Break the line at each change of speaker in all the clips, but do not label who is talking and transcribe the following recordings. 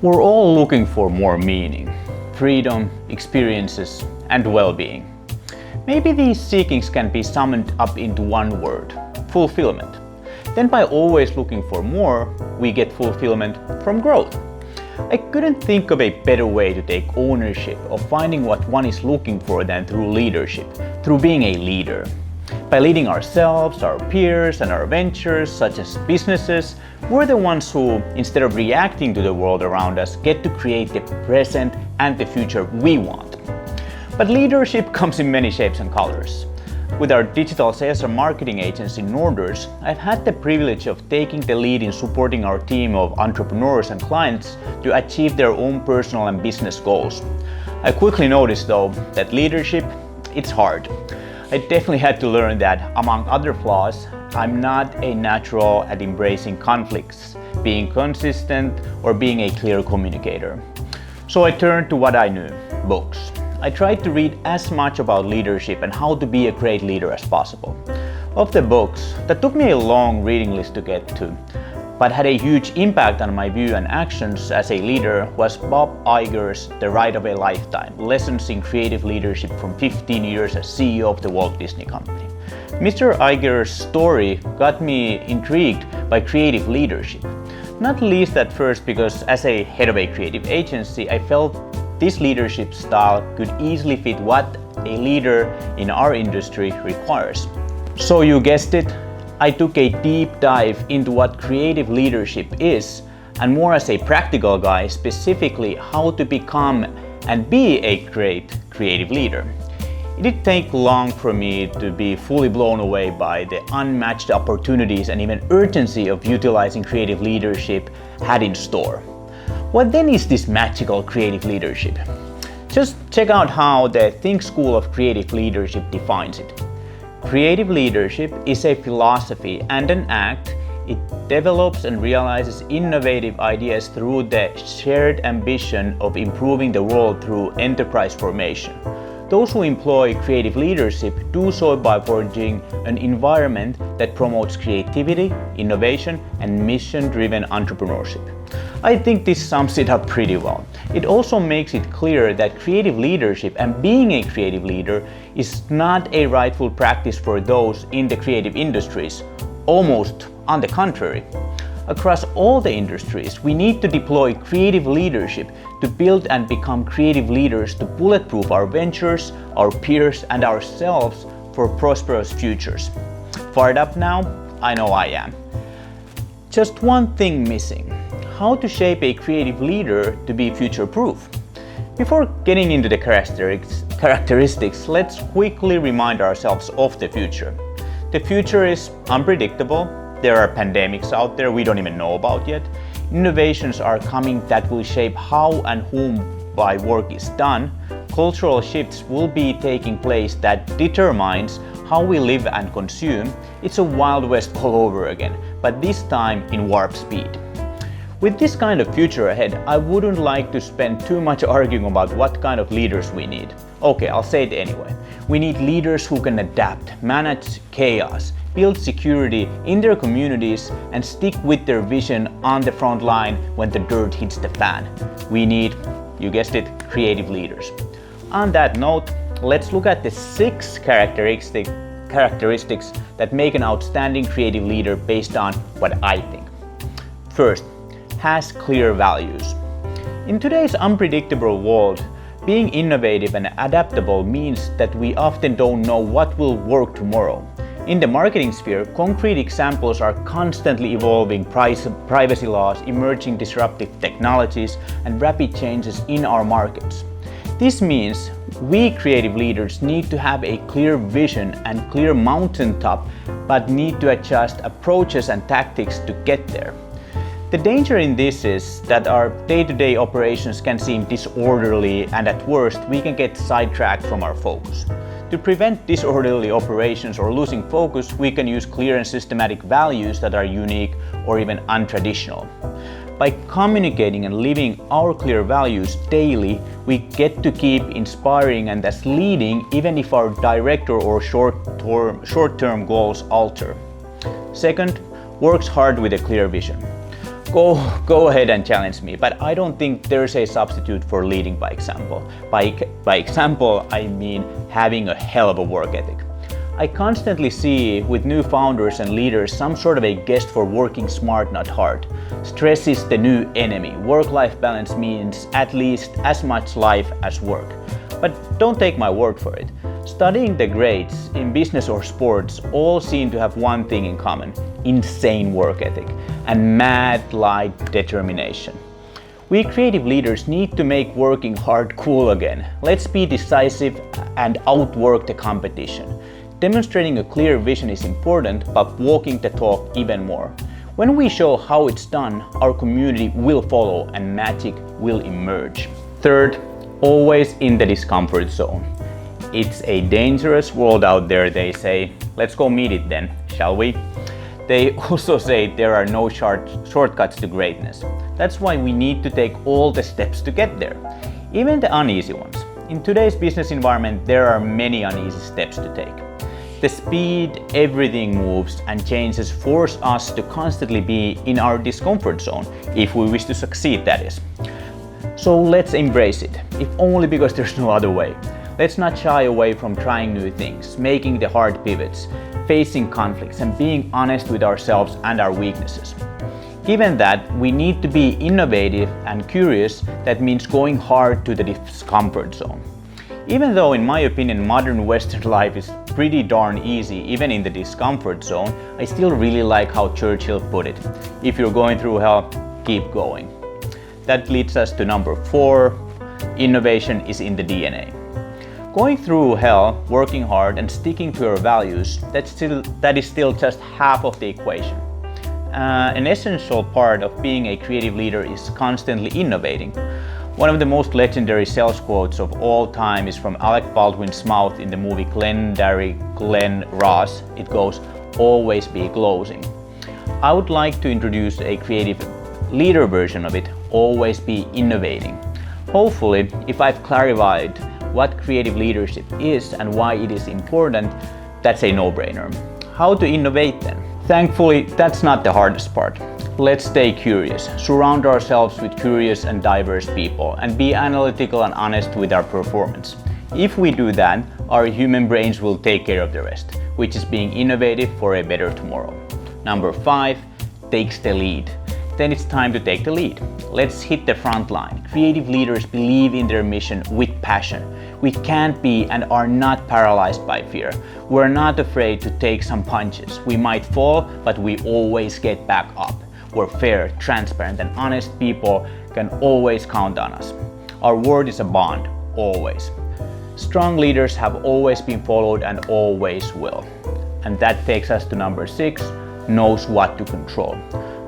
We're all looking for more meaning, freedom, experiences, and well-being. Maybe these seekings can be summed up into one word: fulfillment. Then by always looking for more, we get fulfillment from growth. I couldn't think of a better way to take ownership of finding what one is looking for than through leadership, through being a leader. By leading ourselves, our peers, and our ventures, such as businesses, we're the ones who, instead of reacting to the world around us, get to create the present and the future we want. But leadership comes in many shapes and colors. With our digital sales and marketing agency Norders, I've had the privilege of taking the lead in supporting our team of entrepreneurs and clients to achieve their own personal and business goals. I quickly noticed though that leadership, it's hard. I definitely had to learn that, among other flaws, I'm not a natural at embracing conflicts, being consistent, or being a clear communicator. So I turned to what I knew: books. I tried to read as much about leadership and how to be a great leader as possible. Of the books, that took me a long reading list to get to, but had a huge impact on my view and actions as a leader was Bob Iger's The Ride of a Lifetime: Lessons in Creative Leadership from 15 Years as CEO of the Walt Disney Company. Mr. Iger's story got me intrigued by creative leadership. Not least at first because as a head of a creative agency, I felt this leadership style could easily fit what a leader in our industry requires. So you guessed it, I took a deep dive into what creative leadership is, and more as a practical guy, specifically how to become and be a great creative leader. It didn't take long for me to be fully blown away by the unmatched opportunities and even urgency of utilizing creative leadership had in store. What then is this magical creative leadership? Just check out how the Think School of Creative Leadership defines it. Creative leadership is a philosophy and an act. It develops and realizes innovative ideas through the shared ambition of improving the world through enterprise formation. Those who employ creative leadership do so by forging an environment that promotes creativity, innovation, and mission-driven entrepreneurship. I think this sums it up pretty well. It also makes it clear that creative leadership and being a creative leader is not a rightful practice for those in the creative industries. Almost on the contrary. Across all the industries, we need to deploy creative leadership to build and become creative leaders to bulletproof our ventures, our peers, and ourselves for prosperous futures. Fired up now? I know I am. Just one thing missing: how to shape a creative leader to be future-proof. Before getting into the characteristics, let's quickly remind ourselves of the future. The future is unpredictable. There are pandemics out there we don't even know about yet. Innovations are coming that will shape how and whom by work is done. Cultural shifts will be taking place that determines how we live and consume. It's a Wild West all over again, but this time in warp speed. With this kind of future ahead, I wouldn't like to spend too much arguing about what kind of leaders we need. Okay, I'll say it anyway. We need leaders who can adapt, manage chaos, build security in their communities, and stick with their vision on the front line when the dirt hits the fan. We need, you guessed it, creative leaders. On that note, let's look at the 6 characteristics that make an outstanding creative leader based on what I think. First, has clear values. In today's unpredictable world, being innovative and adaptable means that we often don't know what will work tomorrow. In the marketing sphere, concrete examples are constantly evolving privacy laws, emerging disruptive technologies, and rapid changes in our markets. This means we creative leaders need to have a clear vision and clear mountaintop, but need to adjust approaches and tactics to get there. The danger in this is that our day-to-day operations can seem disorderly, and at worst, we can get sidetracked from our focus. To prevent disorderly operations or losing focus, we can use clear and systematic values that are unique or even untraditional. By communicating and living our clear values daily, we get to keep inspiring and thus leading even if our direct or short-term goals alter. Second, works hard with a clear vision. Go ahead and challenge me, but I don't think there's a substitute for leading by example. By example, I mean having a hell of a work ethic. I constantly see with new founders and leaders some sort of a guest for working smart, not hard. Stress is the new enemy. Work-life balance means at least as much life as work. But don't take my word for it. Studying the greats in business or sports all seem to have one thing in common: insane work ethic and mad-like determination. We creative leaders need to make working hard cool again. Let's be decisive and outwork the competition. Demonstrating a clear vision is important, but walking the talk even more. When we show how it's done, our community will follow and magic will emerge. Third, always in the discomfort zone. It's a dangerous world out there, they say. Let's go meet it then, shall we? They also say there are no shortcuts to greatness. That's why we need to take all the steps to get there, even the uneasy ones. In today's business environment, there are many uneasy steps to take. The speed everything moves and changes force us to constantly be in our discomfort zone, if we wish to succeed, that is. So let's embrace it, if only because there's no other way. Let's not shy away from trying new things, making the hard pivots, facing conflicts, and being honest with ourselves and our weaknesses. Given that we need to be innovative and curious, that means going hard to the discomfort zone. Even though, in my opinion, modern Western life is pretty darn easy, even in the discomfort zone, I still really like how Churchill put it: if you're going through hell, keep going. That leads us to number 4, innovation is in the DNA. Going through hell, working hard, and sticking to your values, that is still just half of the equation. An essential part of being a creative leader is constantly innovating. One of the most legendary sales quotes of all time is from Alec Baldwin's mouth in the movie Glengarry Glen Ross. It goes, "Always be closing." I would like to introduce a creative leader version of it, always be innovating. Hopefully, if I've clarified what creative leadership is and why it is important, that's a no-brainer. How to innovate then? Thankfully, that's not the hardest part. Let's stay curious, surround ourselves with curious and diverse people, and be analytical and honest with our performance. If we do that, our human brains will take care of the rest, which is being innovative for a better tomorrow. Number 5, takes the lead. Then it's time to take the lead. Let's hit the front line. Creative leaders believe in their mission with passion. We can't be and are not paralyzed by fear. We're not afraid to take some punches. We might fall, but we always get back up. We're fair, transparent, and honest people can always count on us. Our word is a bond, always. Strong leaders have always been followed and always will. And that takes us to number 6, knows what to control.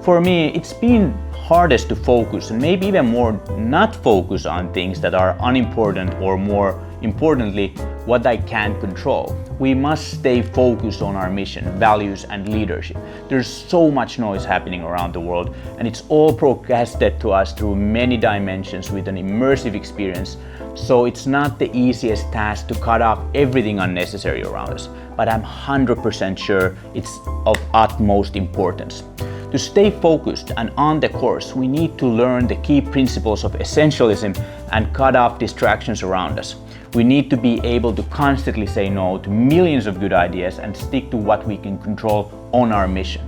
For me, it's been hardest to focus and maybe even more not focus on things that are unimportant, or more importantly, what I can't control. We must stay focused on our mission, values, and leadership. There's so much noise happening around the world, and it's all broadcasted to us through many dimensions with an immersive experience. So it's not the easiest task to cut off everything unnecessary around us, but I'm 100% sure it's of utmost importance. To stay focused and on the course, we need to learn the key principles of essentialism and cut off distractions around us. We need to be able to constantly say no to millions of good ideas and stick to what we can control on our mission.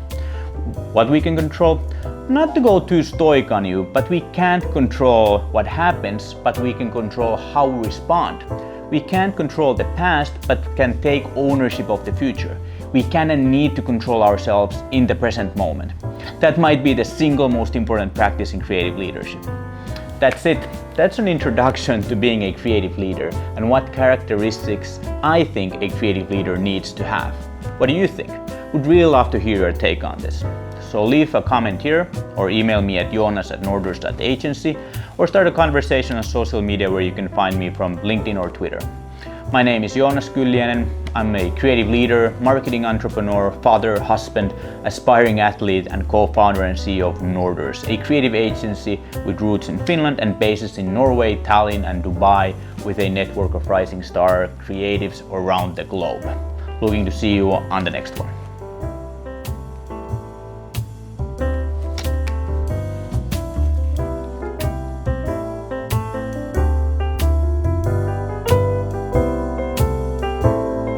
What we can control? Not to go too stoic on you, but we can't control what happens, but we can control how we respond. We can't control the past, but can take ownership of the future. We can and need to control ourselves in the present moment. That might be the single most important practice in creative leadership. That's it. That's an introduction to being a creative leader and what characteristics I think a creative leader needs to have. What do you think? Would really love to hear your take on this. So leave a comment here or email me at joonas@norders.agency or start a conversation on social media where you can find me from LinkedIn or Twitter. My name is Joonas Kylliäinen. I'm a creative leader, marketing entrepreneur, father, husband, aspiring athlete, and co-founder and CEO of Norders, a creative agency with roots in Finland and bases in Norway, Tallinn, and Dubai, with a network of rising star creatives around the globe. Looking to see you on the next one.